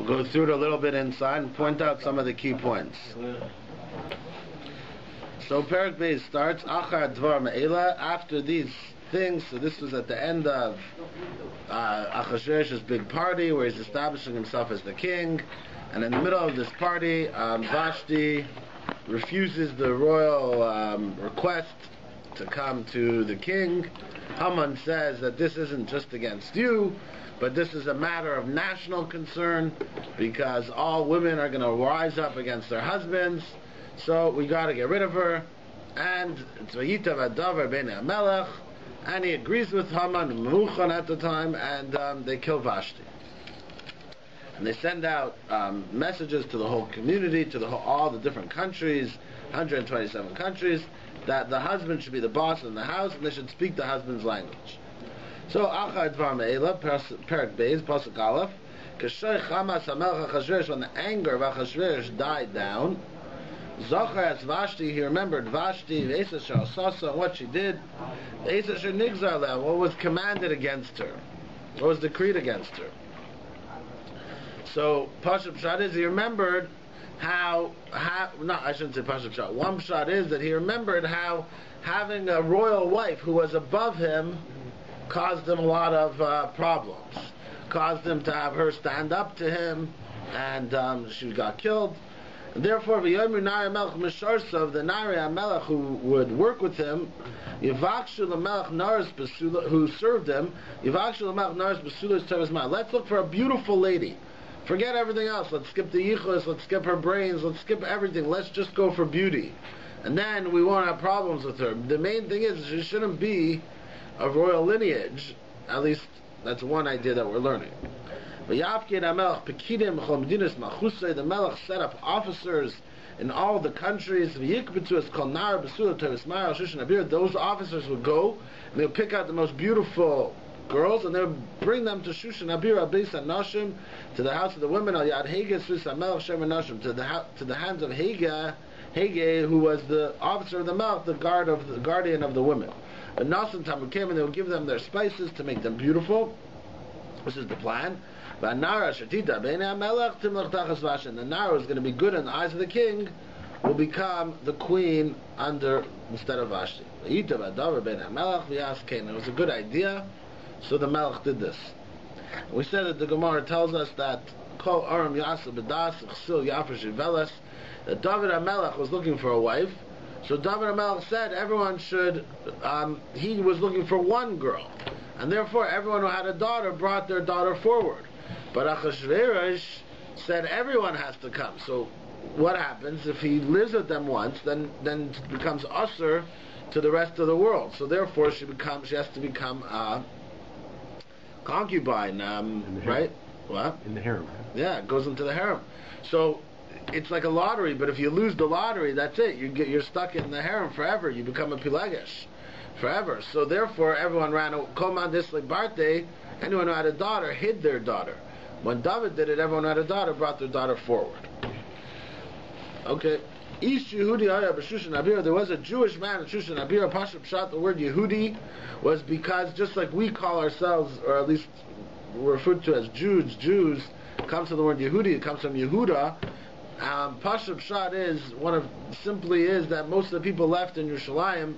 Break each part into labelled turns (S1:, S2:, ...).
S1: go through it a little bit inside and point out some of the key points. So Perek Beis starts, Achar Dvar Me'ela, after these things. So this was at the end of Achashverosh's big party where he's establishing himself as the king, and in the middle of this party, Vashti refuses the royal request to come to the king. Haman says that this isn't just against you, but this is a matter of national concern because all women are going to rise up against their husbands, so we got to get rid of her. And and he agrees with Haman and Memuchan at the time, and they kill Vashti. And they send out messages to the whole community, to all the different countries, 127 countries, that the husband should be the boss in the house and they should speak the husband's language. So, Achar Dvar Me'ela, Perek Beis, Pasuk Aleph, Kashay Chamas HaMelech Achashverosh, when the anger of Achashverosh died down, Zachar as Vashti, he remembered Vashti, Eisa Sasa, what she did, Eisa Nigzar Leha, what was commanded against her, what was decreed against her. So, Pashup Pshat is, he remembered how no, I shouldn't say Pashup Pshat. One Pshat is that he remembered how having a royal wife who was above him caused him a lot of problems. Caused him to have her stand up to him, and she got killed. And therefore, V'yomer Nari HaMelech Misharsav, the Nari HaMelech who would work with him, Yivakshu L'Melech Naris Basula, who served him, Yivakshu L'Melech Naris Basula Teres Ma. Let's look for a beautiful lady. Forget everything else. Let's skip the yichus, let's skip her brains, let's skip everything. Let's just go for beauty. And then we won't have problems with her. The main thing is she shouldn't be of royal lineage. At least that's one idea that we're learning. The Melech set up officers in all the countries. Those officers would go and they would pick out the most beautiful girls and they would bring them to Shushan Abir Abis Nashim, to the house of the women, Al Yad Hege Svis HaMelech Shem Nashim, to the hands of Hege, who was the officer of the Melech, the guardian of the women. And Nasim Tamu came and they would give them their spices to make them beautiful. This is the plan. The Nara is going to be good in the eyes of the king, will become the queen under instead of Vashti. It was a good idea, so the Melech did this. We said that the Gemara tells us that Kol Aram Yasa B'das Chsil Yafresh Velas, that David HaMelech was looking for a wife. So David HaMelech said everyone should. He was looking for one girl, and therefore everyone who had a daughter brought their daughter forward. But Achashverosh said everyone has to come. So what happens if he lives with them once? Then it becomes usher to the rest of the world. So therefore she has to become a concubine, right? What?
S2: In the harem.
S1: Yeah, it goes into the harem. So it's like a lottery, but if you lose the lottery, that's it. You're stuck in the harem forever. You become a pilegesh forever. So therefore, everyone ran a Koman Dislik Barte. Anyone who had a daughter hid their daughter. When David did it, everyone who had a daughter brought their daughter forward. Okay. Ish Yehudi Aya B'Shushan Abir. There was a Jewish man in Shushan Abir. Pashup Pshat. The word Yehudi was because just like we call ourselves, or at least we're referred to as Jews. Jews comes from the word Yehudi. It comes from Yehuda. Pashup Pshat is simply that most of the people left in Yerushalayim.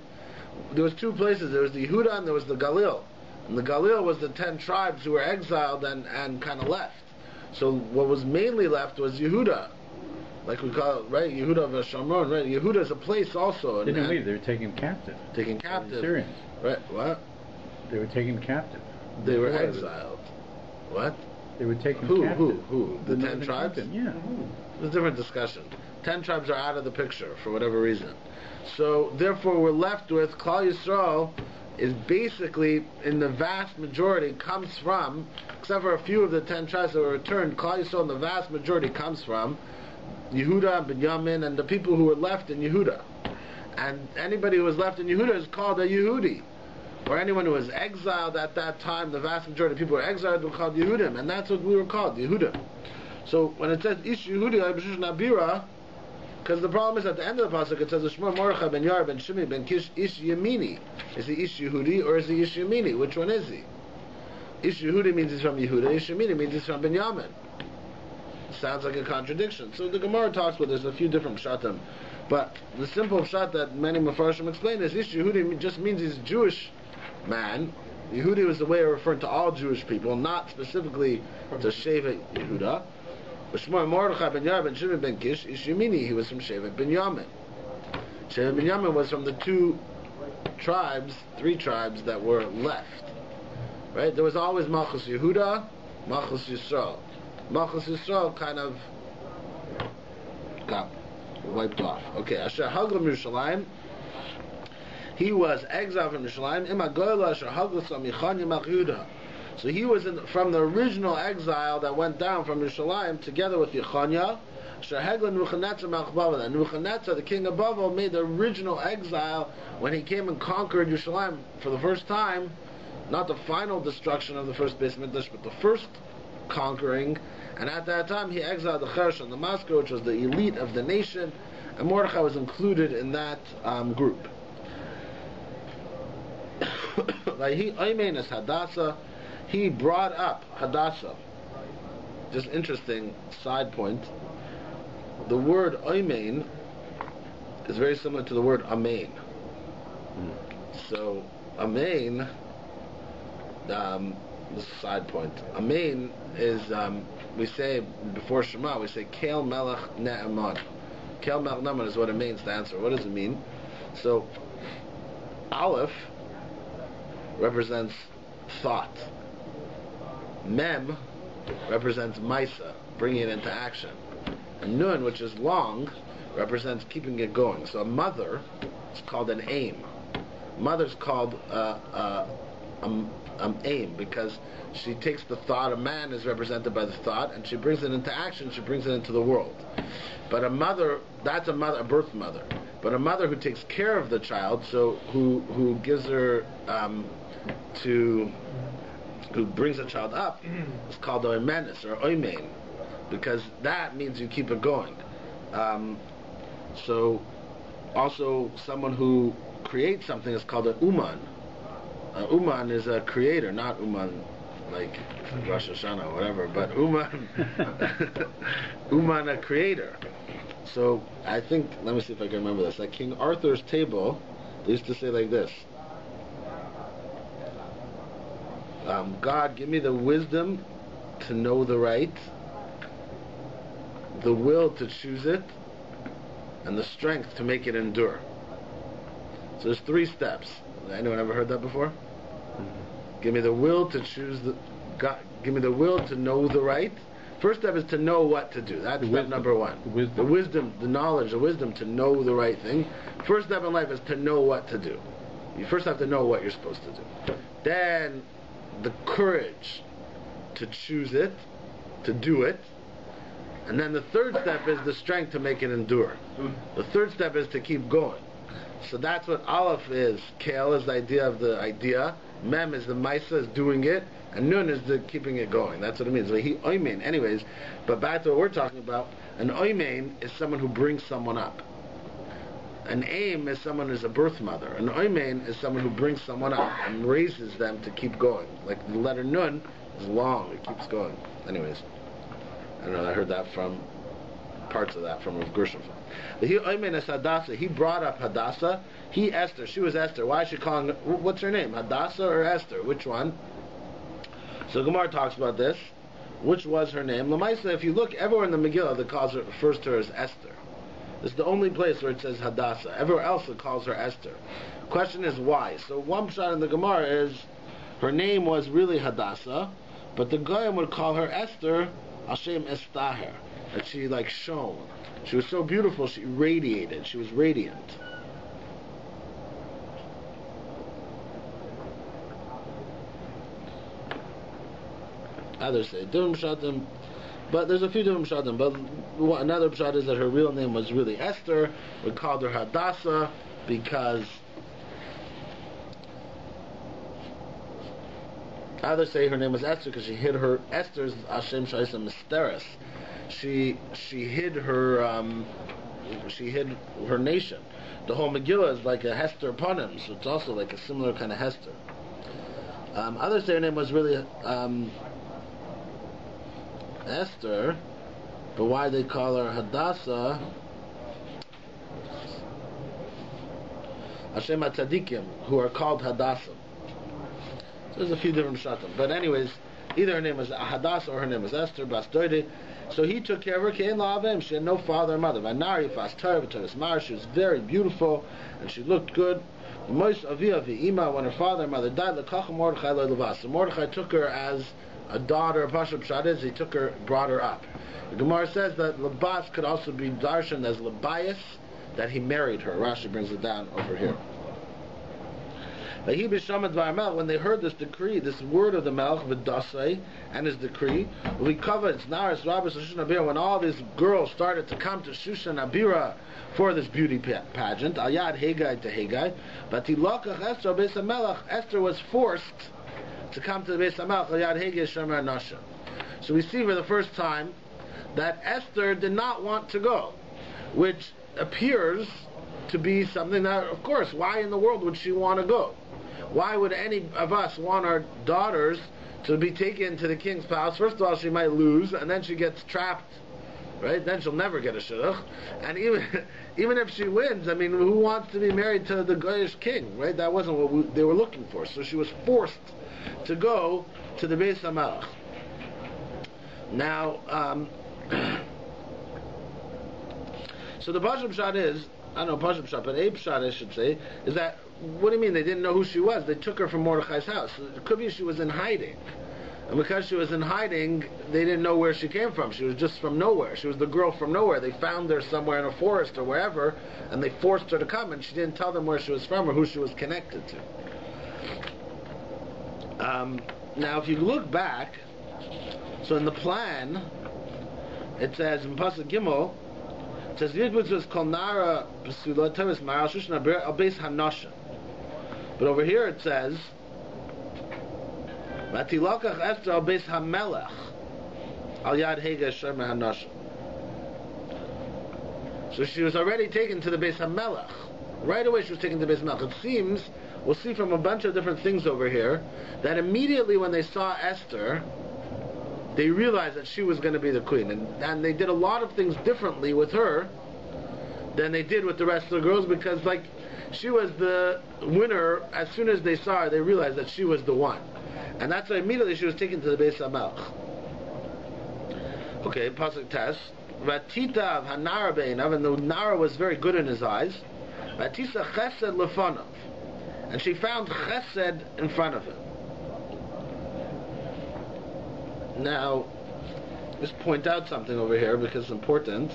S1: There was two places. There was the Yehuda and there was the Galil. And the Galil was the 10 tribes who were exiled and kind of left. So what was mainly left was Yehuda, like we call it, right? Yehuda of Shamron, right? Yehuda is a place also.
S2: They didn't leave. They were taken captive.
S1: Taken captive.
S2: The Syrians.
S1: Right? What?
S2: They were taken captive.
S1: They were exiled. What?
S2: They were taken captive.
S1: Who? The 10 tribes?
S2: Yeah.
S1: It's a different discussion. 10 tribes are out of the picture for whatever reason. So therefore, we're left with Klal Yisrael. Is basically, in the vast majority, comes from, except for a few of the 10 tribes that were returned, Klal Yisrael in the vast majority comes from Yehuda, Binyamin, and the people who were left in Yehuda. And anybody who was left in Yehuda is called a Yehudi. Or anyone who was exiled at that time, the vast majority of people who were exiled were called Yehudim, and that's what we were called, Yehudim. So when it says Ish Yehudi B'Shushan Abira, because the problem is at the end of the pasuk it says Shmuel Mordechai ben Yair ben Shimi ben Kish Ish Yemini. Is he Ish Yehudi or is he Ish Yemini? Which one is he? Ish Yehudi means he's from Yehuda. Ish Yemini means he's from Binyamin. sounds like a contradiction. So the Gemara talks about there's a few different pshatim, but the simple pshat that many Mefarshim explain is Ish Yehudi just means he's a Jewish man. Yehudi was the way of referring to all Jewish people, not specifically to Shevet Yehuda. Shmuel Mordechai ben Yair ben Shimon ben Kish Ish Yemini, he was from Shevet ben Yamin. Shevet ben Yamin was from the three tribes that were left. Right? There was always Malchus Yehuda, Malchus Yisrael. Malchus Yisrael kind of got wiped off. Okay, Asher Haglam Yerushalayim. He was exiled from Yerushalayim. Imagoyla Asher Haglam Michanya Malch Yehuda. So he was from the original exile that went down from Yerushalayim together with Yechanya. Asher Haglam Nebuchadnezzar Malch Bavel. And Nebuchadnezzar, the king of Bavel, made the original exile when he came and conquered Yerushalayim for the first time. Not the final destruction of the first Beis Mikdash, but the first conquering. And at that time he exiled the Chersh and the Masker, which was the elite of the nation, and Mordechai was included in that group. He brought up Hadassah. Just interesting side point. The word Oymein is very similar to the word Amein. So Amein, this is a side point. Amein is we say before Shema, we say Kel Melech Ne'eman. Kel Melech Ne'eman is what Amein stands for. What does it mean? So Aleph represents thought. Mem represents Maisa, bringing it into action. And Nun, which is long, represents keeping it going. So a mother is called an aim. Mother's called aim, because she takes the thought. A man is represented by the thought, and she brings it into action. She brings it into the world. But a mother, that's a mother, a birth mother. But a mother who takes care of the child, so who gives her who brings the child up, is called oimenis or oimein, because that means you keep it going. So also someone who creates something is called an uman. Uman is a creator, not Uman like Rosh Hashanah or whatever, but Uman, Uman a creator. So I think, let me see if I can remember this. Like King Arthur's table, they used to say like this: God, give me the wisdom to know the right, the will to choose it, and the strength to make it endure. So there's 3 steps. Anyone ever heard that before? Mm-hmm. Give me the will to choose God. Give me the will to know the right. First step is to know what to do. That's step number 1. The wisdom, the knowledge, the wisdom to know the right thing. First step in life is to know what to do. You first have to know what you're supposed to do. Then the courage to choose it, to do it. And then the third step is the strength to make it endure. The third step is to keep going. So that's what Aleph is. Kel is the idea of the idea. Mem is the Maisa, is doing it. And Nun is the keeping it going. That's what it means. So he oimein. Anyways, but back to what we're talking about. An oimein is someone who brings someone up. An aim is someone who's a birth mother. An oimein is someone who brings someone up and raises them to keep going. Like the letter Nun is long. It keeps going. Anyways, I don't know. I heard that from parts of that from Rav Gershom. He oimein is Hadassah. He brought up Hadassah. He Esther. She was Esther. Why is she calling her? What's her name? Hadassah or Esther? Which one? So Gemara talks about this. Which was her name? Lamaisa, if you look everywhere in the Megillah that refers to her as Esther. This is the only place where it says Hadassah. Everywhere else it calls her Esther. Question is why? So one shot in the Gemara is her name was really Hadassah, but the Goyim would call her Esther Hashem Estaher. That she like shone. She was so beautiful, she radiated. She was radiant. Others say different pshatim, but there's a few different pshatim. But another pshat is that her real name was really Esther. We called her Hadassah because others say her name was Esther because she hid her Esther's Hashem Shaisa Mysteris. She hid her nation. The whole Megillah is like a Hester Panim, so it's also like a similar kind of Hester. Others say her name was really Esther But why they call her Hadassah? Hashem HaTzadikim, who are called Hadassah. So there's a few different shatim. But anyways, either her name was Hadassah or her name was Esther, Bas Doide. So he took care of her, Kein La'avim. She had no father or mother. Vanari Fas Torah V'Toras Mar. She was very beautiful, and she looked good. When her father and mother died, so Mordechai took her as a daughter. Pashup Shadiz, he brought her up. The Gemara says that Labas could also be darshan as Labias, that he married her. Rashi brings it down over here. When they heard this decree, this word of the Melech, V'dasai, and his decree, we covered Naris, Rabbi, Shushan Abira, when all these girls started to come to Shushan Abira for this beauty pageant, Ayad Hegai to Hegai, but Tilakach Esther, Beis HaMelech, Esther was forced to come to the Beis HaMelech, Ayad Hegai Shomer Nasha. So we see for the first time that Esther did not want to go, which appears to be something that, of course, why in the world would she want to go? Why would any of us want our daughters to be taken to the king's palace? First of all, she might lose, and then she gets trapped, right? Then she'll never get a shidduch. And even if she wins, I mean, who wants to be married to the Goyish king, right? That wasn't what they were looking for. So she was forced to go to the Beis HaMelech. Now, so the Pashup Shad is, I don't know Pashup Shad, but Abe Shad, I should say, is that, what do you mean they didn't know who she was? They took her from Mordechai's house. It could be she was in hiding. And because she was in hiding, they didn't know where she came from. She was just from nowhere. She was the girl from nowhere. They found her somewhere in a forest or wherever, and they forced her to come, and she didn't tell them where she was from or who she was connected to. Now, if you look back, so in the plan, it says in Pasuk Gimel, it says Yidbutz was called Nara Pesula Tevis Mar Shushan Abir Al Beis Hanasha. But over here it says Vatilakach Esther Al Beis HaMelech Al Yad Hega Shomer Hanasha. So she was already taken to the Beis HaMelech. Right away she was taken to the Beis HaMelech. It seems, we'll see from a bunch of different things over here, that immediately when they saw Esther, they realized that she was going to be the queen, and they did a lot of things differently with her than they did with the rest of the girls, because like she was the winner. As soon as they saw her, they realized that she was the one, and that's why immediately she was taken to the Beis HaMelech. Okay, pasuk tes Vatitav Hanara Beinav, and the Nara was very good in his eyes. Vatisa Chesed Lefanav, and she found Chesed in front of him. Now, just point out something over here because it's important.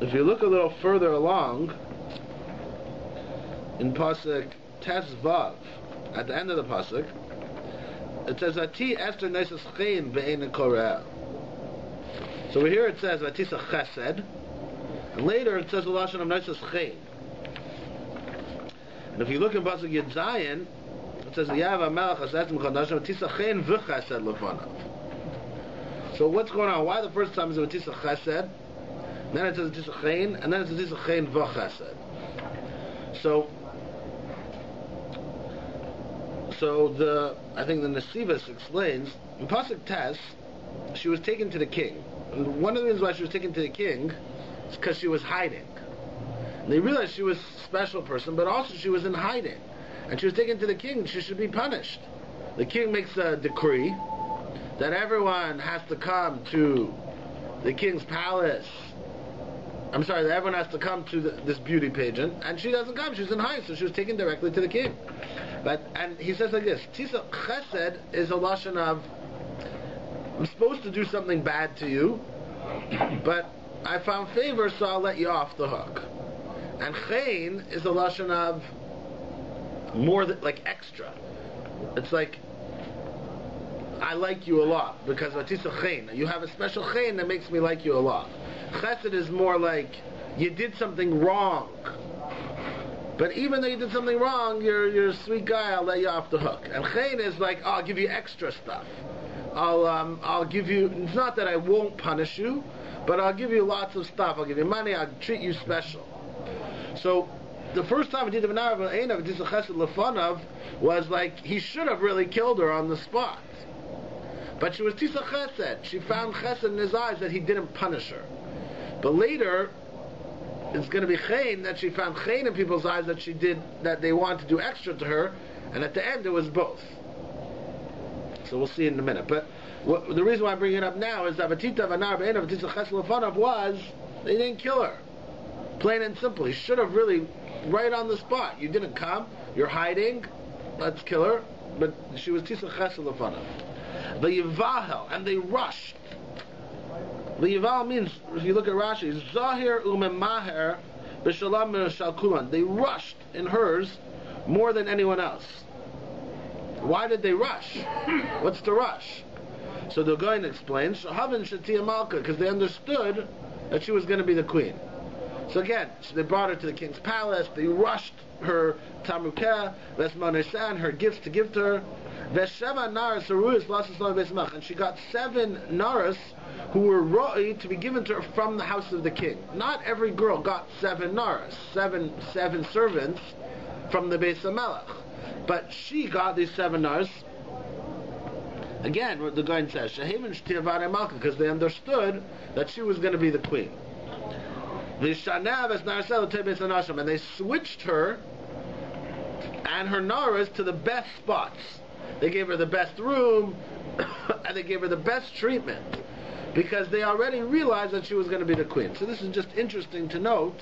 S1: If you look a little further along, in Pasuk Tes Vav, at the end of the Pasuk, it says, Ati Esther Neisas Chein Be'ein Koreh. So over here it says, Vatisa Chesed, and later it says, the Lashon of Neisas Chein. And if you look in Pasuk Yud Zayin, it says, so what's going on? Why the first time is it Vatisa Chesed, then it says Vatisa Chein, and then it says Vatisa Chein V'Chesed. So I think the Nesivos explains, in Pasuk Tes, she was taken to the king. And one of the reasons why she was taken to the king is because she was hiding. And they realized she was a special person, but also she was in hiding. And she was taken to the king, she should be punished. The king makes a decree that everyone has to come to the king's palace. I'm sorry, that everyone has to come to this beauty pageant, and she doesn't come, she's in hiding, so she was taken directly to the king. And he says like this, Tisa Chesed is a lashon of, I'm supposed to do something bad to you, but I found favor, so I'll let you off the hook. And Chein is a lashon of more like extra. It's like, I like you a lot because Vatisa Chein, you have a special Chein that makes me like you a lot. Chesed is more like you did something wrong, but even though you did something wrong, you're a sweet guy, I'll let you off the hook. And Chein is like, oh, I'll give you extra stuff. I'll give you, it's not that I won't punish you, but I'll give you lots of stuff. I'll give you money, I'll treat you special. So the first time he did the Menarav Einav Chesed Lefanav was like he should have really killed her on the spot. But she was Tisa Chesed. She found Chesed in his eyes that he didn't punish her. But later, it's going to be Chain that she found Chain in people's eyes that they wanted to do extra to her, and at the end it was both. So we'll see in a minute. But the reason why I bring it up now is that Vatita Vanar Be'enav Vatisa Chesed Lefanav was they didn't kill her. Plain and simple. He should have really, right on the spot. You didn't come. You're hiding. Let's kill her. But she was Tisa Chesed Lefanav. The Yivahel, and they rushed. The Yival means, if you look at Rashi, Zahir Umemaher B'Shalam Shalkuman. They rushed in hers more than anyone else. Why did they rush? What's the rush? So the Goyen explains, Shahavin Shatia Malka, because they understood that she was going to be the queen. So again, they brought her to the king's palace, they rushed her Tamukeh, Vesmanesan, her gifts to give to her. Vesheva Naras Aruyas Lasaslam Besmach, and she got 7 Naras who were Ro'i to be given to her from the house of the king. Not every girl got 7 Naras, seven servants from the Beis HaMelech. But she got these 7 Naras. Again, what the guy says, Shehevin Shtiavare Malka, because they understood that she was going to be the queen. And they switched her and her Naras to the best spots. They gave her the best room, and they gave her the best treatment, because they already realized that she was going to be the queen. So this is just interesting to note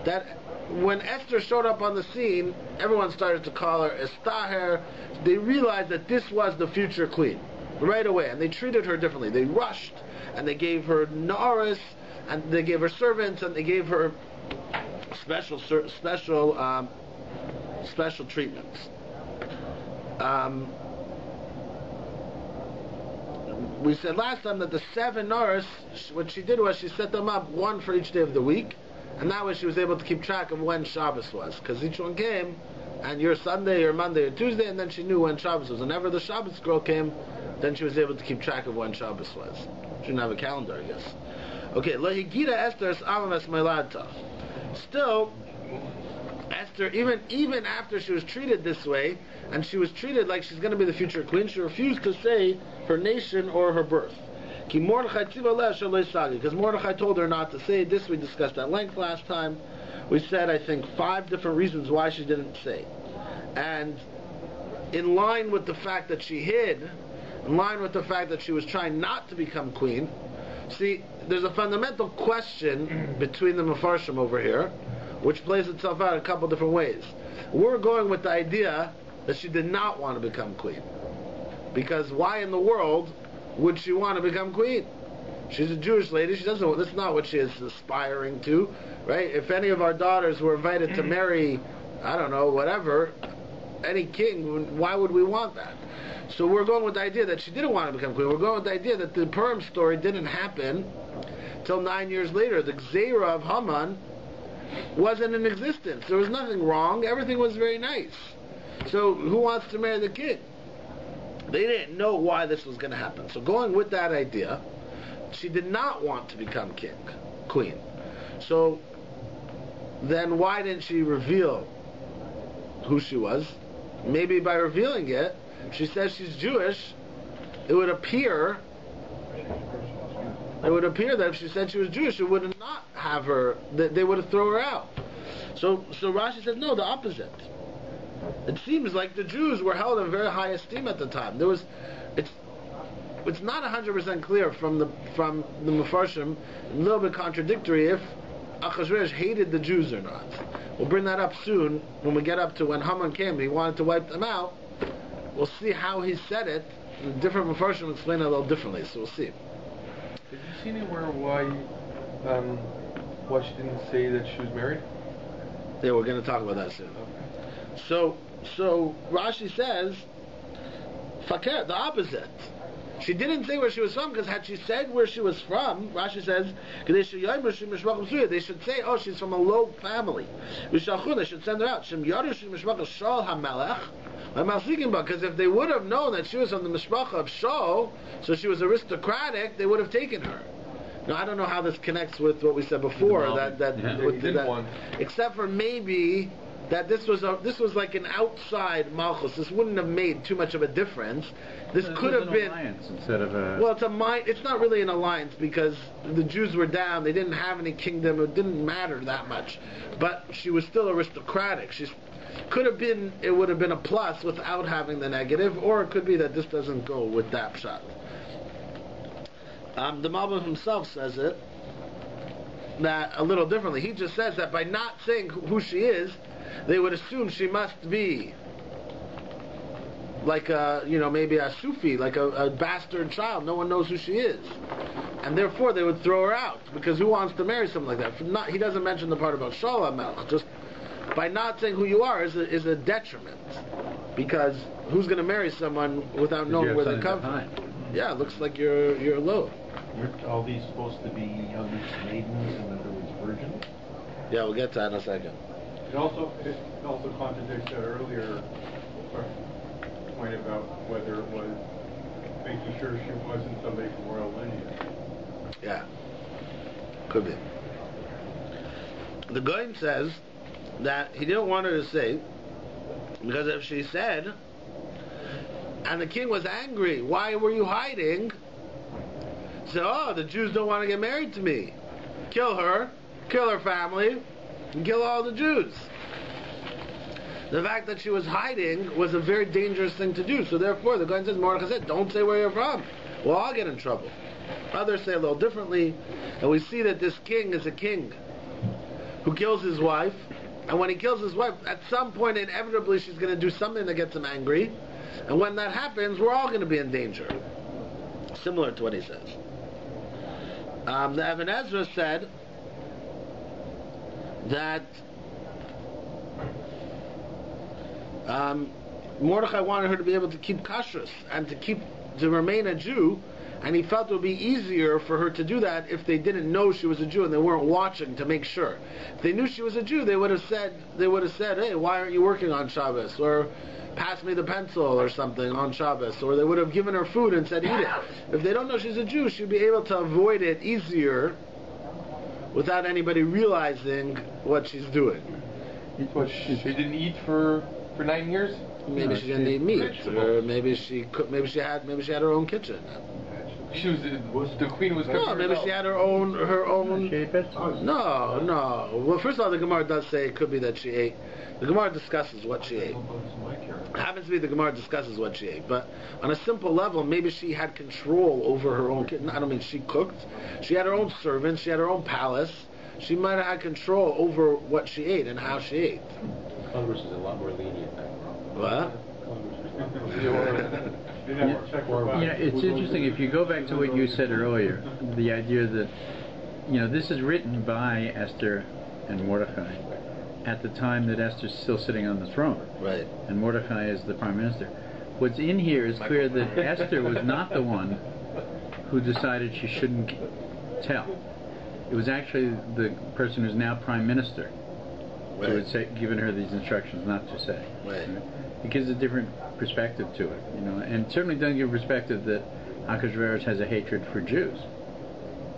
S1: that when Esther showed up on the scene, everyone started to call her Estaher. They realized that this was the future queen right away, and they treated her differently. They rushed, and they gave her Naras, and they gave her servants, and they gave her special treatments. We said last time that the 7 Naras, what she did was she set them up, one for each day of the week, and that way she was able to keep track of when Shabbos was, because each one came, and your Sunday or Monday or Tuesday, and then she knew when Shabbos was. Whenever the Shabbos girl came, then she was able to keep track of when Shabbos was. She didn't have a calendar, I guess. Okay, Lahigida Esther's Alamas Meladta. Still, Esther, even after she was treated this way, and she was treated like she's going to be the future queen, she refused to say her nation or her birth. Because Mordechai told her not to say this. We discussed at length last time. We said, I think, 5 different reasons why she didn't say. And in line with the fact that she hid, in line with the fact that she was trying not to become queen, see, there's a fundamental question between the Mefarshim over here, which plays itself out in a couple different ways. We're going with the idea that she did not want to become queen. Because why in the world would she want to become queen? She's a Jewish lady. She doesn't. That's not what she is aspiring to, right? If any of our daughters were invited to marry, I don't know, whatever, any king, why would we want that? So we're going with the idea that she didn't want to become queen. We're going with the idea that the Purim story didn't happen till 9 years later. The Gzeira of Haman wasn't in existence. There was nothing wrong. Everything was very nice. So who wants to marry the king? They didn't know why this was going to happen. So going with that idea, she did not want to become queen. So then why didn't she reveal who she was? Maybe by revealing it, she says she's Jewish, it would appear that if she said she was Jewish, it would not have her, they would have thrown her out. So Rashi says, no, the opposite. It seems like the Jews were held in very high esteem at the time. It's not 100% clear from the Mefarshim, a little bit contradictory if Achashverosh hated the Jews or not. We'll bring that up soon when we get up to when Haman came. He wanted to wipe them out. We'll see how he said it. The different Mefarshim explain it a little differently, so we'll see.
S3: Did you see anywhere why she didn't say that she was married?
S1: Yeah, we're going to talk about that soon.
S3: Okay.
S1: So Rashi says, Fakir, the opposite. She didn't say where she was from, because had she said where she was from, Rashi says, they should say, oh, she's from a low family. They should send her out. Because if they would have known that she was from the Mishpacha of Shaul, so she was aristocratic, they would have taken her. Now, I don't know how this connects with what we said before, except for maybe that this was like an outside malchus. This wouldn't have made too much of a difference. This could have been
S2: alliance instead of a.
S1: Well, it's not really an alliance because the Jews were down. They didn't have any kingdom. It didn't matter that much. But she was still aristocratic. It would have been a plus without having the negative, or it could be that this doesn't go with that pshat. The Malbim himself says it that a little differently. He just says that by not saying who she is, they would assume she must be like maybe a Sufi, like a bastard child. No one knows who she is, and therefore they would throw her out because who wants to marry someone like that? He doesn't mention the part about Shalom Melch. Just by not saying who you are is a detriment, because who's going to marry someone without knowing where they come from? Yeah, it looks like you're low.
S4: Aren't all these supposed to be young maidens and the village virgins?
S1: Yeah, we'll get to that in a second.
S5: It also contradicts that earlier point about whether it was making sure she wasn't somebody from royal lineage.
S1: Yeah, could be. The Goin says that he didn't want her to say, because if she said, and the king was angry, why were you hiding? So, the Jews don't want to get married to me. Kill her family, and kill all the Jews. The fact that she was hiding was a very dangerous thing to do. So therefore, the Goin says, Mordechai said, don't say where you're from. We'll all get in trouble. Others say a little differently, and we see that this king is a king who kills his wife, and when he kills his wife, at some point, inevitably, she's going to do something that gets him angry, and when that happens, we're all going to be in danger. Similar to what he says. The Even Ezra said that Mordechai wanted her to be able to keep kashrus and to remain a Jew, and he felt it would be easier for her to do that if they didn't know she was a Jew and they weren't watching to make sure. If they knew she was a Jew, they would have said, hey, why aren't you working on Shabbos? Or pass me the pencil or something on Shabbos. Or they would have given her food and said, eat it. If they don't know she's a Jew, she'd be able to avoid it easier without anybody realizing what she's doing.
S3: What, she didn't eat for 9 years?
S1: Maybe she didn't eat meat, or maybe she had her own kitchen.
S3: The queen was.
S1: No, maybe she had her own. No. Well, first of all, the Gemara does say it could be that she ate. The Gemara discusses what she ate. It happens to be the Gemara discusses what she ate, but on a simple level, maybe she had control over her own kitchen. I don't mean she cooked. She had her own servants. She had her own palace. She might have had control over what she ate and how she ate.
S4: Congress is a lot more lenient now.
S1: What?
S2: It's interesting if you go back to what you said earlier, the idea that this is written by Esther and Mordechai at the time that Esther's still sitting on the throne,
S1: right?
S2: And Mordechai is the prime minister. What's in here is clear that Esther was not the one who decided she shouldn't tell. It was actually the person who's now prime minister who had given her these instructions not to say.
S1: Right.
S2: It gives a different perspective to it, and certainly doesn't give a perspective that Achashverosh has a hatred for Jews.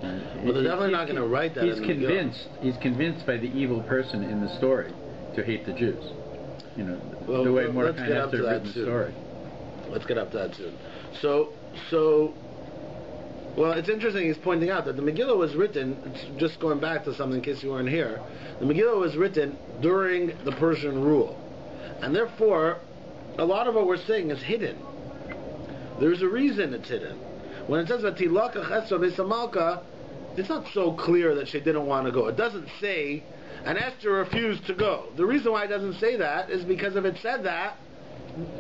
S1: Well, they're definitely not going to write that.
S2: He's convinced by the evil person in the story to hate the Jews. The way Mordechai and Esther written the story.
S1: Let's get up to that soon. Well, it's interesting he's pointing out that the Megillah was written, just going back to something in case you weren't here, the Megillah was written during the Persian rule. And therefore, a lot of what we're saying is hidden. There's a reason it's hidden. When it says Vatilakach Esther Besamalka, it's not so clear that she didn't want to go. It doesn't say, and Esther refused to go. The reason why it doesn't say that is because if it said that,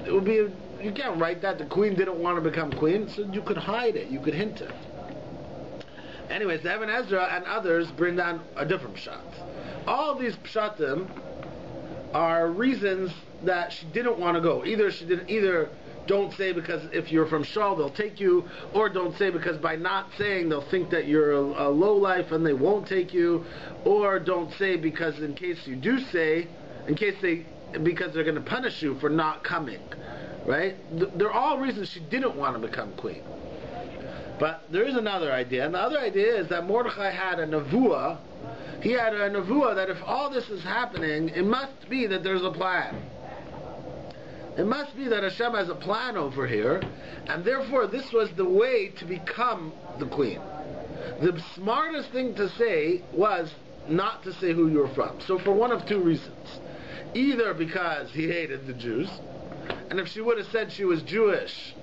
S1: it would be, you can't write that the queen didn't want to become queen, so you could hide it, you could hint it. Anyways, the Even Ezra and others bring down a different pshat. All of these pshatim are reasons that she didn't want to go. Either don't say because if you're from Shaul they'll take you, or don't say because by not saying they'll think that you're a low life and they won't take you, or don't say because in case you do say, because they're going to punish you for not coming, right? They're all reasons she didn't want to become queen. But there is another idea, and the other idea is that Mordechai had a nevuah. He had a nevuah that if all this is happening, it must be that there's a plan. It must be that Hashem has a plan over here, and therefore this was the way to become the queen. The smartest thing to say was not to say who you're from. So for one of two reasons. Either because he hated the Jews, and if she would have said she was Jewish,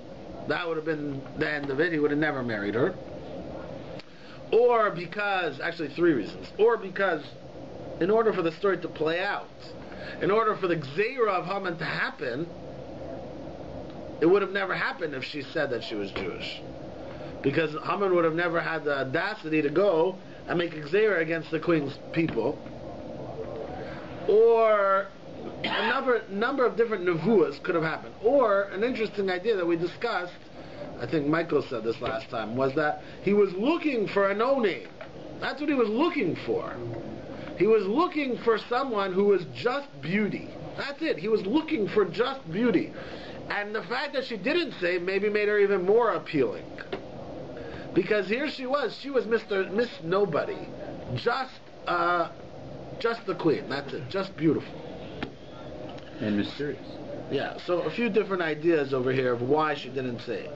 S1: that would have been the end of it. He would have never married her. Or because, actually three reasons. Or because in order for the story to play out, in order for the Gzeira of Haman to happen, it would have never happened if she said that she was Jewish. Because Haman would have never had the audacity to go and make a Gzeira against the queen's people. Or a number of different nevuahs could have happened. Or an interesting idea that we discussed, I think Michael said this last time, was that he was looking for a no-name. That's what he was looking for. He was looking for someone who was just beauty. That's it. He was looking for just beauty. And the fact that she didn't say maybe made her even more appealing. Because here she was Miss Nobody. Just the queen. That's it. Just beautiful.
S2: And mysterious.
S1: Yeah, so a few different ideas over here of why she didn't say it.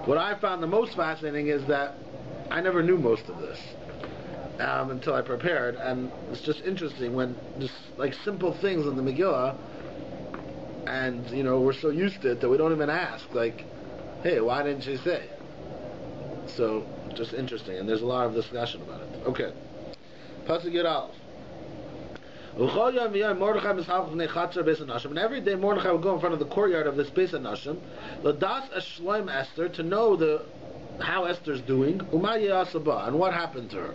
S1: What I found the most fascinating is that I never knew most of this until I prepared, and it's just interesting when just like simple things in the Megillah, and we're so used to it that we don't even ask, like, hey, why didn't she say? So just interesting, and there's a lot of discussion about it. Okay, Pasuk Yud Aleph. And every day Mordechai would go in front of the courtyard of this Beis Hanashim, Ladas Ashloim Esther, to know how Esther's doing, and what happened to her.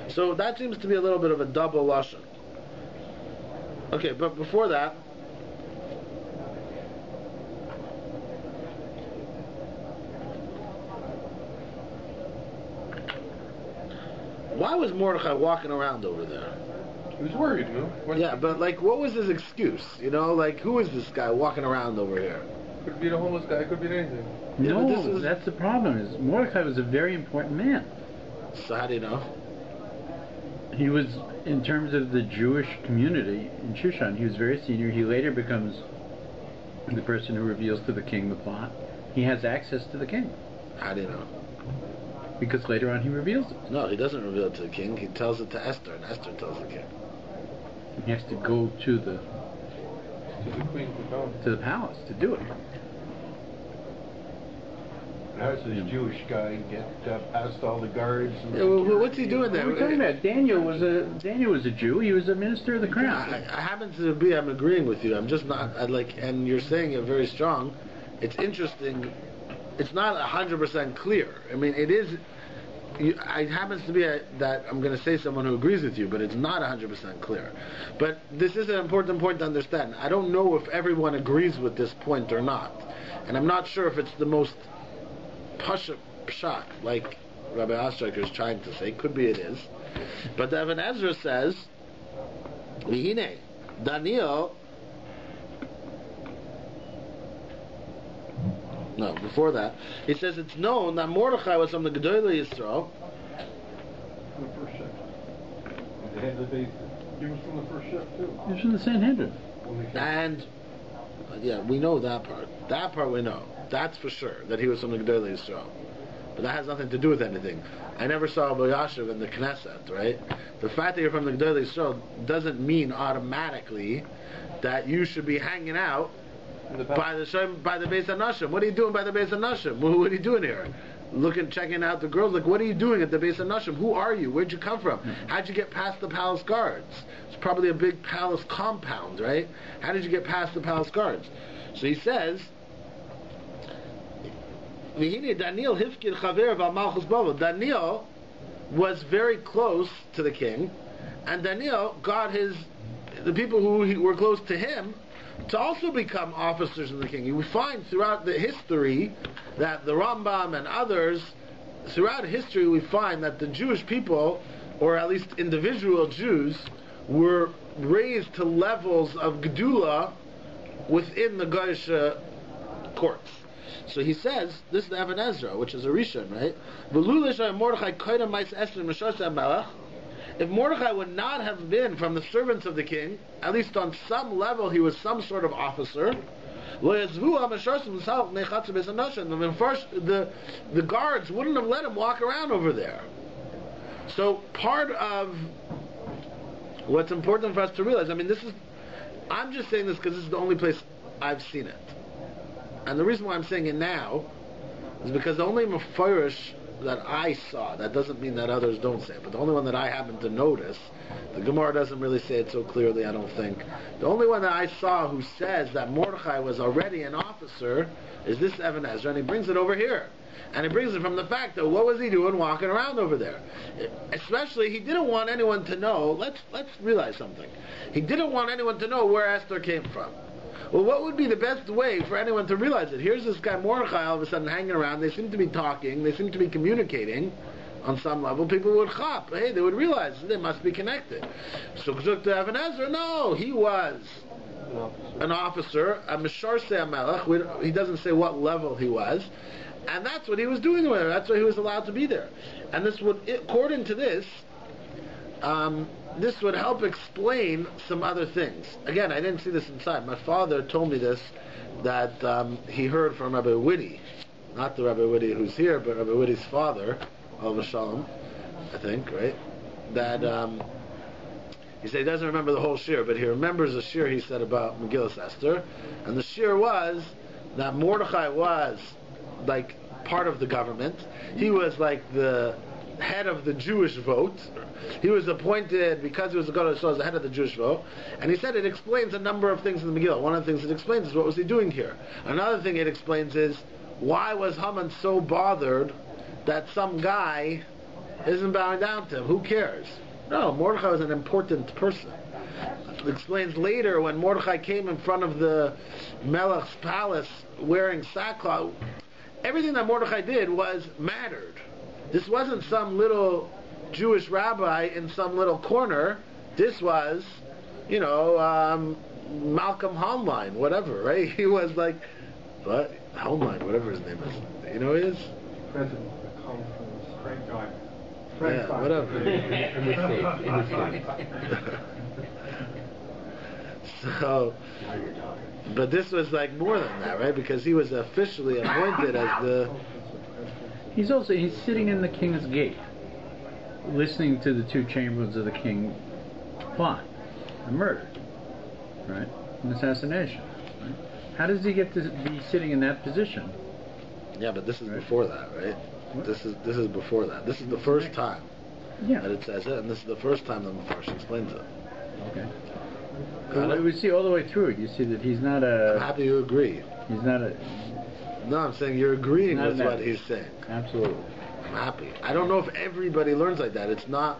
S1: So that seems to be a little bit of a double lashon. Okay, but before that, why was Mordechai walking around over there?
S3: He was worried, no?
S1: Yeah, but what was his excuse? Who is this guy walking around over here?
S3: Could be the homeless guy, could be anything.
S2: No, that's the problem. Is Mordechai was a very important man.
S1: So how do you know?
S2: He was, in terms of the Jewish community in Shushan, he was very senior. He later becomes the person who reveals to the king the plot. He has access to the king.
S1: How do you know?
S2: Because later on he reveals it.
S1: No, he doesn't reveal it to the king. He tells it to Esther, and Esther tells the king.
S2: He has to go to the
S3: queen
S2: to the palace to do it.
S4: How does this Jewish guy get past all the guards? And
S1: what's he doing there?
S2: What are we talking about? Daniel was a Jew. He was a minister of the crown.
S1: I happen to be. I'm agreeing with you. I'm just not. And you're saying it very strong. It's interesting. It's not 100% clear. I mean, it is. It happens to be that I'm going to say someone who agrees with you, but it's not 100% clear. But this is an important point to understand. I don't know if everyone agrees with this point or not, and I'm not sure if it's the most pshat, like Rabbi Ostreicher is trying to say. Could be it is, but the Even Ezra says, "V'hine Daniel." No, before that, he says it's known that Mordechai was from the Gedolei Yisrael.
S5: From the first shift. The head of the base. He was from the first shift too.
S2: He was from the Sanhedrin.
S1: And yeah, we know that part. That part we know. That's for sure that he was from the Gedolei Yisrael. But that has nothing to do with anything. I never saw Abu Yashiv in the Knesset, right? The fact that you're from the Gedolei Yisrael doesn't mean automatically that you should be hanging out by the Beis Hanashim. What are you doing by the Beis Hanashim? What are you doing here? Checking out the girls. What are you doing at the Beis Hanashim? Who are you? Where'd you come from? How'd you get past the palace guards? It's probably a big palace compound, right? How did you get past the palace guards? So he says, Daniel Hifkid Chaver Malchus Bavel. Daniel was very close to the king, and Daniel got the people who were close to him to also become officers of the king. You find throughout the history that the Rambam and others, throughout history we find that the Jewish people, or at least individual Jews, were raised to levels of Gedula within the Goyish courts. So he says, this is the Even Ezra, which is a Rishon, right? V'lu Mordechai koydem ma'is Esther mishos HaMelech. If Mordechai would not have been from the servants of the king, at least on some level he was some sort of officer, the guards wouldn't have let him walk around over there. So part of what's important for us to realize, I'm just saying this because this is the only place I've seen it. And the reason why I'm saying it now is because the only mefarish that I saw, that doesn't mean that others don't say it, but the only one that I happen to notice, the Gemara doesn't really say it so clearly, I don't think. The only one that I saw who says that Mordechai was already an officer is this Even Ezra, and he brings it over here. And he brings it from the fact that what was he doing walking around over there? Especially, he didn't want anyone to know, let's realize something. He didn't want anyone to know where Esther came from. Well, what would be the best way for anyone to realize it? Here's this guy Mordechai all of a sudden hanging around. They seem to be talking. They seem to be communicating on some level. People would chop. Hey, they would realize they must be connected. So to Even Ezra, no, he was an officer, a Misharsei HaMelech. He doesn't say what level he was. And that's what he was doing there. That's why he was allowed to be there. And this would, according to this, this would help explain some other things. Again, I didn't see this inside. My father told me this, that he heard from Rabbi Whitty, not the Rabbi Whitty who's here, but Rabbi Whitty's father, Alav Shalom, I think, right? That he said he doesn't remember the whole shir, but he remembers a shir he said about Megillas Esther, and the shir was that Mordechai was like part of the government. He was like the head of the Jewish vote. He was appointed because he was a Gadol Yisrael as the head of the Jewish vote. And he said it explains a number of things in the Megillah. One of the things it explains is what was he doing here. Another thing it explains is why was Haman so bothered that some guy isn't bowing down to him? Who cares? No, Mordechai was an important person. It explains later when Mordechai came in front of the Melech's palace wearing sackcloth, everything that Mordechai did mattered. This wasn't some little Jewish rabbi in some little corner. This was, Malcolm Homeline, whatever, right? He was like, what? Homeline, whatever his name is. You know who he is?
S5: President of the conference, Frank Guy.
S1: Yeah, whatever. So, but this was like more than that, right? Because he was officially appointed as the...
S2: He's sitting in the king's gate, listening to the two chambers of the king plot a murder, right? An assassination. Right? How does he get to be sitting in that position?
S1: Yeah, but this is before that, right? What? This is before that. This is the first time that it says it, and this is the first time that Mepharsh explains it.
S2: Okay. Well, we see all the way through it. You see that he's not a...
S1: I'm happy you agree.
S2: He's not a...
S1: No, I'm saying you're agreeing with what he's saying.
S2: Absolutely.
S1: I'm happy. I don't know if everybody learns like that. It's not...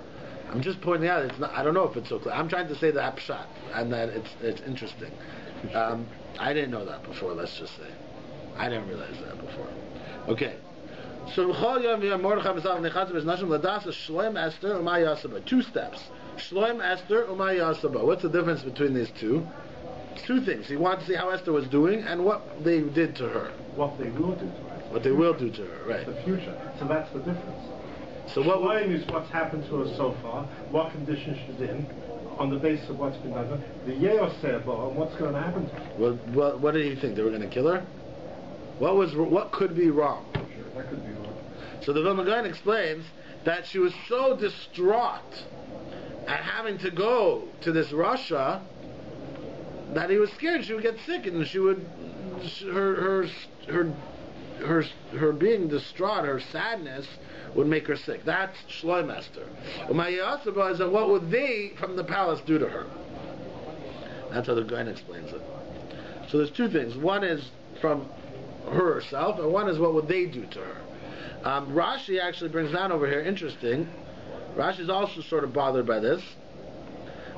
S1: I'm just pointing out, it's not... I don't know if it's so clear. I'm trying to say that pshat, and that it's interesting. I didn't know that before, let's just say. I didn't realize that before. Okay. So, Shloim Esther Umay Yasaba. 2 steps. Shloim Esther Umay Yasaba. What's the difference between these two? 2 things. He wanted to see how Esther was doing and what they did to her.
S6: What they will do to her.
S1: What they will do to her, right.
S6: The future. So that's the difference.
S1: So what
S6: Shloim is what's happened to her so far, what condition she's in, on the basis of what's been done. The Yeoseba, and what's going to happen to her.
S1: Well, what did he think? They were going to kill her? What could be wrong?
S5: That could be wrong.
S1: So the Vilna Gaon explains that she was so distraught at having to go to this Russia that he was scared she would get sick, and she would her being distraught, her sadness would make her sick. That's Shloim Esther. Umayasaba is that what would they from the palace do to her? That's how the Gaon explains it. So there's 2 things. One is from her herself, and one is what would they do to her. Rashi actually brings down over here, interesting. Rashi is also sort of bothered by this,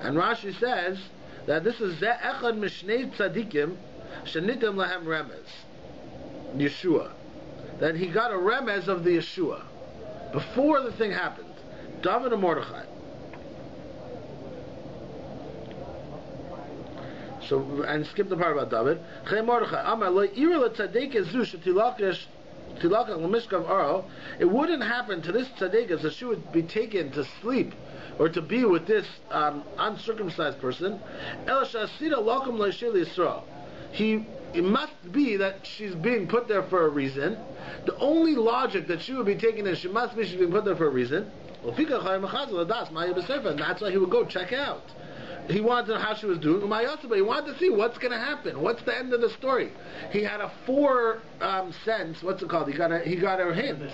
S1: and Rashi says that this is Echad Mishnei Tzadikim Shenitim Lahem Remez Yeshua, that he got a remez of the Yeshua before the thing happened. David and Mordechai. So, and skip the part about David. Chay Mordechai, Amar lo ira le tzaddik zu shetilakish tilakach l'mishkav aro. It wouldn't happen to this tzaddik that she would be taken to sleep or to be with this uncircumcised person. El shasida lakum le'shil Yisrael. It must be that she's being put there for a reason. The only logic that she would be taken is she's being put there for a reason. And that's why he would go check out. He wanted to know how she was doing. But he wanted to see what's going to happen. What's the end of the story? He had a sense. What's it called? He got her hint.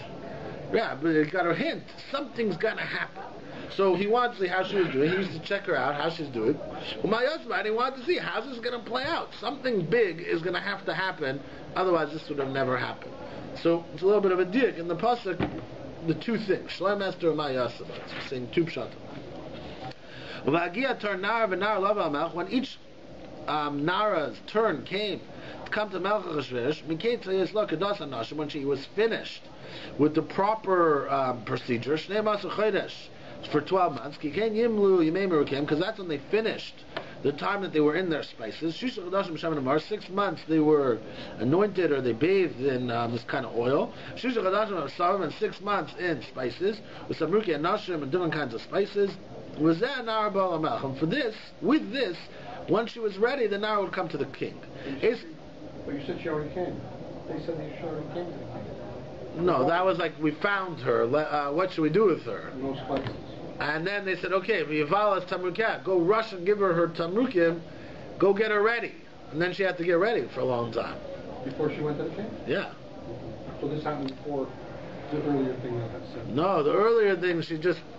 S1: Yeah, but he got her hint. Something's going to happen. So he wanted to see how she was doing. He used to check her out, how she's doing. And he wanted to see how's this going to play out. Something big is going to have to happen. Otherwise, this would have never happened. So it's a little bit of a dick in the pasuk. The two things, Shlem Esther and Mayasaba. It's saying two pshatim. When each Nara's turn came to come to Melech HaChashverosh, when she was finished with the proper procedure, for 12 months, because that's when they finished the time that they were in their spices. 6 months they were anointed or they bathed in this kind of oil. And 6 months in spices with samruki and nashim and different kinds of spices. Was that Nara Ba'al HaMelech? And for this, with this, once she was ready, the Nara would come to the king.
S7: But you said she already came. They said she already came to the king.
S1: No, that was like we found her. What should we do with her?
S7: No spices.
S1: And then they said, okay, V'yivalas Tamrukim, go rush and give her Tamrukim, go get her ready. And then she had to get ready for a long time.
S7: Before she went to the king?
S1: Yeah.
S7: So this happened before the earlier thing that had said?
S1: No, the earlier thing,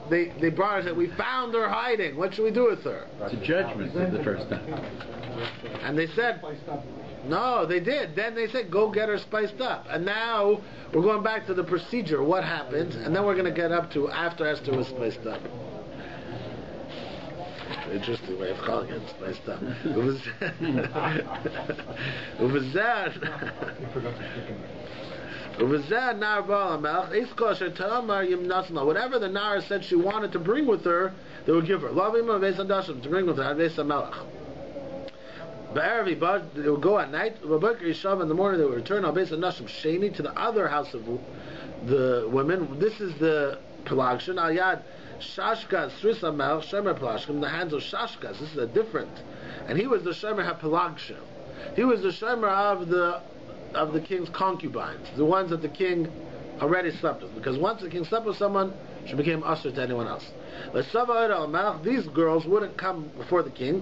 S1: they brought her and said, we found her hiding, what should we do with her?
S2: It's a judgment the first time.
S1: And they said, no, they did. Then they said, go get her spiced up. And now we're going back to the procedure, what happens, and then we're going to get up to after Esther was spiced up. Interesting way of calling it, spiced up. It was that. Whatever the Nara said she wanted to bring with her, they would give her. To bring with her. They would go at night. In the morning they would return to the other house of the women. This is the Pelagshan. Al-Yad Shashkas Srisa Melch Shemer Pelashkim. The hands of Shashkas. This is a different. And he was the Shemer HaPelagshim. He was the Shemer of the king's concubines, the ones that the king already slept with. Because once the king slept with someone, she became usher to anyone else. These girls wouldn't come before the king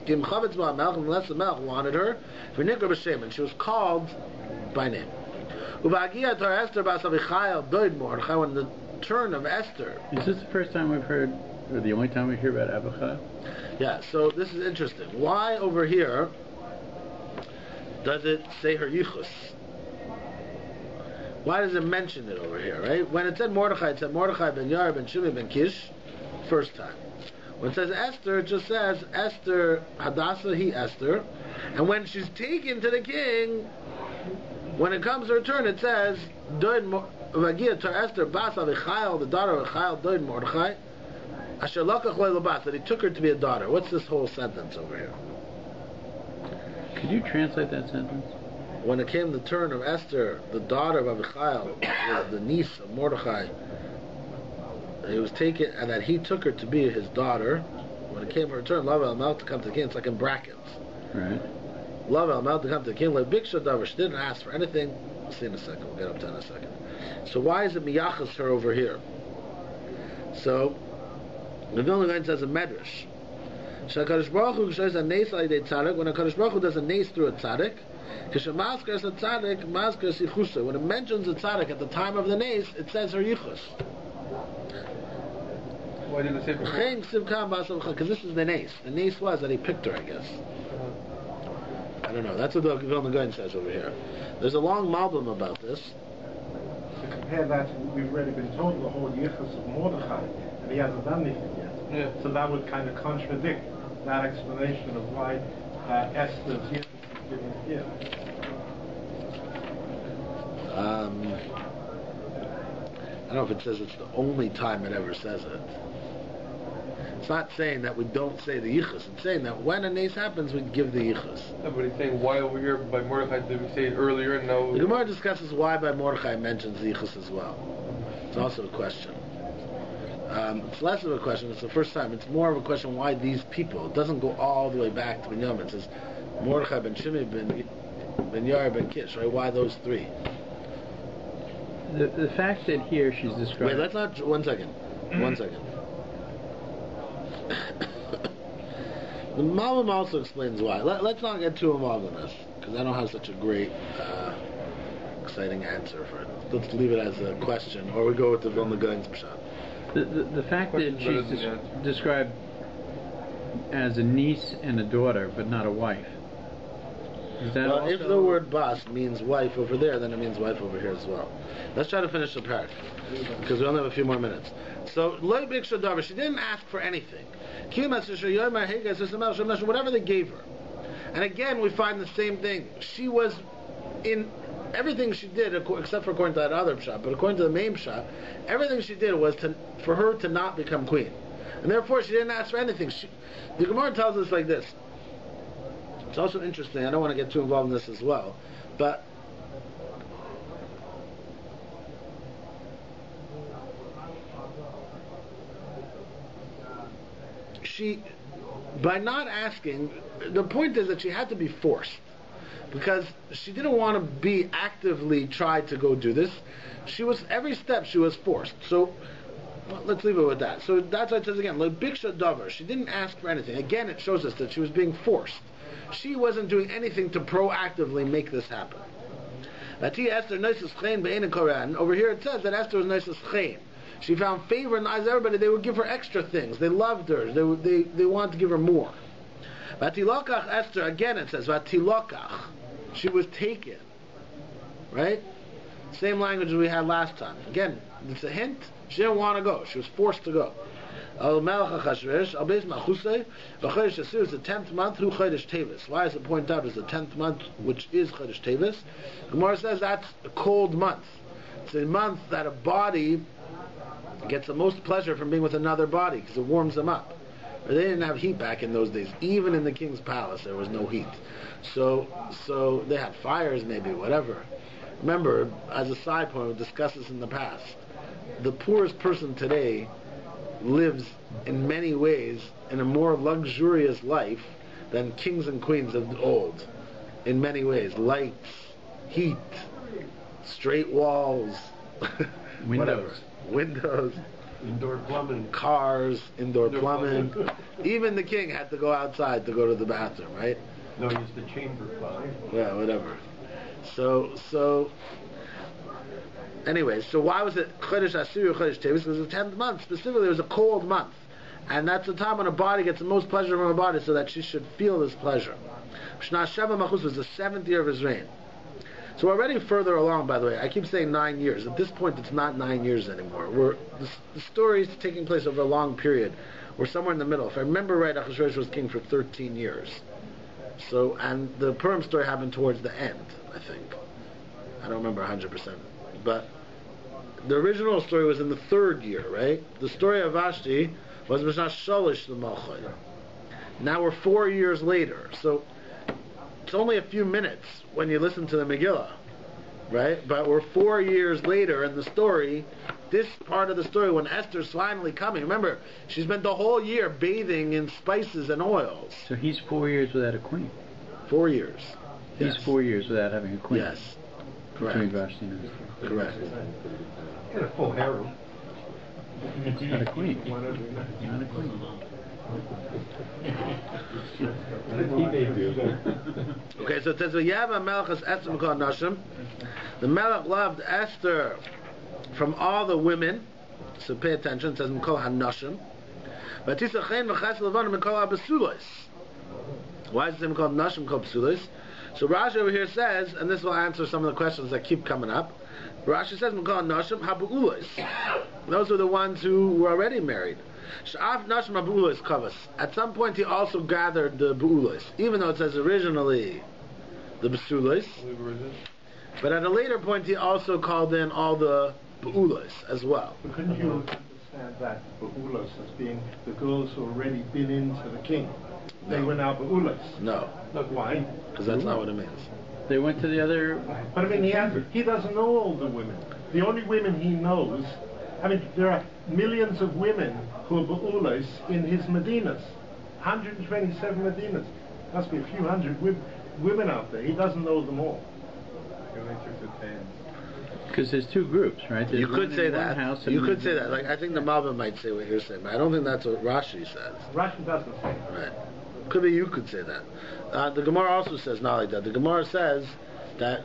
S1: unless the Melech wanted her. And she was called by name. When the turn of Esther.
S2: Is this the first time we've heard, or the only time we hear about Abichai?
S1: Yeah, so this is interesting. Why over here does it say her yichus? Why does it mention it over here, right? When it said Mordechai ben Yair ben Shimei ben Kish, first time. When it says Esther, it just says Esther, Hadassah, he Esther. And when she's taken to the king, when it comes to her turn, it says, Vagia to Esther, Bas Avichayel, the daughter of Avichayel, Doid Mordechai, Asher Lakach Leilabas, that he took her to be a daughter. What's this whole sentence over here?
S2: Could you translate that sentence?
S1: When it came the turn of Esther, the daughter of Avichayel, the niece of Mordechai, it was taken, and that he took her to be his daughter. When it came her turn, Love El to come to the king, it's like in brackets.
S2: Right.
S1: Love El to come to the king, like Big Shadavar, she didn't ask for anything. We'll see in a second, we'll get up to in a second. So why is it Miyachas her over here? So, the Vilna Gaon says a medrash. Shakadosh Baruch Hu says a nes alidei tzaddik. When a Kadosh Baruch Hu does a nes through a tzaddik, kishamazkers a tzaddik, mazkers yichusa. When it mentions a tzaddik at the time of the nes, it says her yichus.
S7: Why didn't it say before?
S1: Because this is the nes. The nes was that he picked her, I guess. I don't know. That's what the Vilna Gaon says over here. There's a long malbim about this.
S6: To compare that, we've already been told the whole yichus of Mordechai, and he hasn't done anything yet.
S7: Yeah.
S6: So that would kind of contradict that explanation of why Esther's yichus is given here.
S1: I don't know if it says it's the only time it ever says it. It's not saying that we don't say the yichus. It's saying that when a nace happens, we give the yichus.
S3: No, but he's saying why over here by Mordechai did we say it earlier and now...
S1: The Gemara discusses why by Mordechai mentions the yichus as well. It's also a question. It's less of a question. It's the first time. It's more of a question why these people. It doesn't go all the way back to Binyamin. It says Mordechai ben Shimei ben Yair ben Kish. Right? Why those three?
S2: The fact that here she's describing...
S1: Wait, let's not... One second. One second. The Malbim also explains why. Let's not get too involved in this, because I don't have such a great, exciting answer for it. Let's leave it as a question, or we go with the Vilna Gaon's Pshat.
S2: The fact that she's described as a niece and a daughter, but not a wife. Is that
S1: well, if the word bas means wife over there, then it means wife over here as well. Let's try to finish the parak, because we only have a few more minutes. So, she didn't ask for anything. Whatever they gave her. And again, we find the same thing. She was in everything she did, except for according to that other pshat, but according to the main pshat, everything she did was for her to not become queen. And therefore, she didn't ask for anything. The Gemara tells us like this. It's also interesting. I don't want to get too involved in this as well, but she, by not asking, the point is that she had to be forced, because she didn't want to be actively tried to go do this. She was, every step she was forced. So let's leave it with that. So that's why it says again, Biksha Dover. She didn't ask for anything. Again, it shows us that she was being forced. She wasn't doing anything to proactively make this happen. Over here it says that Esther was Noises Chen. She found favor in the eyes of everybody. They would give her extra things. They loved her. They wanted to give her more. Vatilokach Esther, again it says, Vatilokach. She was taken. Right? Same language as we had last time. Again, it's a hint. She didn't want to go. She was forced to go. Al-Melech HaChashverosh, Al-Beis Machusei, V'Chodesh Asir is the 10th month, Hu Chodesh Tevis. Why is it pointed out as the 10th month, which is Chodesh Tevis? Gemara says that's a cold month. It's a month that a body gets the most pleasure from being with another body, because it warms them up. But they didn't have heat back in those days. Even in the king's palace, there was no heat. So they had fires, maybe, whatever. Remember, as a side point, we discussed this in the past, the poorest person today lives in many ways in a more luxurious life than kings and queens of old. In many ways, lights, heat, straight walls,
S2: windows,
S4: indoor plumbing,
S1: cars, indoor plumbing. Even the king had to go outside to go to the bathroom, right?
S4: No, it's the chamber pot.
S1: Yeah, whatever. So. Anyway, so why was it Chodesh Asir or Chodesh Tevis? Because the 10th month, specifically, it was a cold month. And that's the time when a body gets the most pleasure from a body, so that she should feel this pleasure. Shna Sheva Machus was the 7th year of his reign. So we're already further along, by the way. I keep saying 9 years. At this point, it's not 9 years anymore. The story is taking place over a long period. We're somewhere in the middle. If I remember right, Achashverosh was king for 13 years. So, and the Purim story happened towards the end, I think. I don't remember 100%. But the original story was in the 3rd year, right? The story of Vashti was Mishna Sholish L'Malchai. Now we're 4 years later, so it's only a few minutes when you listen to the Megillah, right? But we're 4 years later in the story. This part of the story, when Esther's finally coming, remember, she spent the whole year bathing in spices and oils.
S2: So he's 4 years without a queen.
S1: 4 years.
S2: He's 4 years without having a queen.
S1: Yes. Correct.
S2: Between Vashti and Esther.
S1: Correct.
S4: Got a full harem.
S2: Not a queen. Not a queen.
S1: Okay, so it says, "V'yava Melchus Esther Mikol Nashim." The Melech loved Esther from all the women. So pay attention. It says Mikol Hanashim. V'tisachein v'chas levanim Mikol Abasulos. Why is it Mikol Nashim Mikol Abasulos? So Rashi over here says, and this will answer some of the questions that keep coming up. Rashi says, Mikol Nashim Habu'ulos. Those were the ones who were already married. Sha'af Nashim Habu'ulos Kavas. At some point he also gathered the Bu'ulos, even though it says originally the Basulos. But at a later point he also called in all the Bu'ulos as well.
S6: But couldn't you understand that ba'ulos as being the girls who already been into the king. They
S1: No.
S6: were now ba'ulos.
S1: No,
S6: Why?
S1: because that's not what it means.
S2: They went to the other.
S6: But I mean, he doesn't know all the women. The only women he knows, I mean, there are millions of women who are ba'ulos in his Medinas. 127 Medinas. Must be a few hundred women out there. He doesn't know them all.
S3: He only took the 10.
S2: Because there's two groups, right? There's
S1: You could
S2: one
S1: say
S2: in one
S1: that.
S2: house and
S1: You
S2: one
S1: could
S2: in
S1: say
S2: the
S1: that.
S2: other.
S1: Like I think the Malva might say what you're saying, but I don't think that's what Rashi says.
S6: Rashi doesn't say.
S1: Right. Could be you could say that. The Gemara also says not like that. The Gemara says that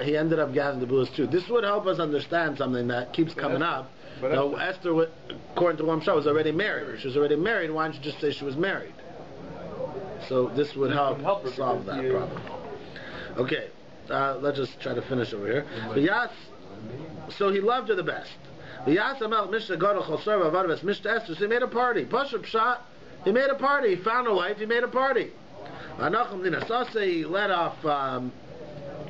S1: he ended up gathering the bullets too. This would help us understand something that keeps coming up. Now Esther, according to Lamshah, was already married. If she was already married, why don't you just say she was married? So this would help solve that problem. Okay, let's just try to finish over here. So he loved her the best. So he made a party. He made a party. He found a wife. He made a party. He let off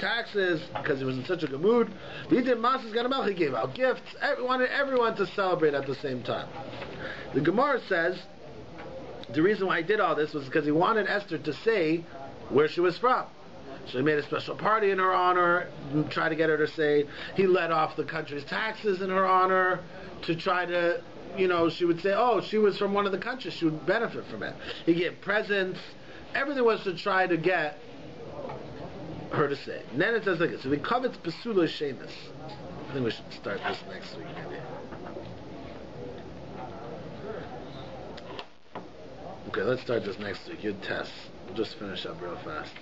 S1: taxes because he was in such a good mood. He did masas ganamel. He gave out gifts. He wanted everyone to celebrate at the same time. The Gemara says the reason why he did all this was because he wanted Esther to say where she was from. So he made a special party in her honor, tried to get her to say. He let off the country's taxes in her honor to try to, she would say, oh, she was from one of the countries, she would benefit from it. He gave presents. Everything was to try to get her to say. And then it says like this. So we covet Pesula Shemus. I think we should start this next week, maybe. Okay, let's start this next week. Your test. We'll just finish up real fast.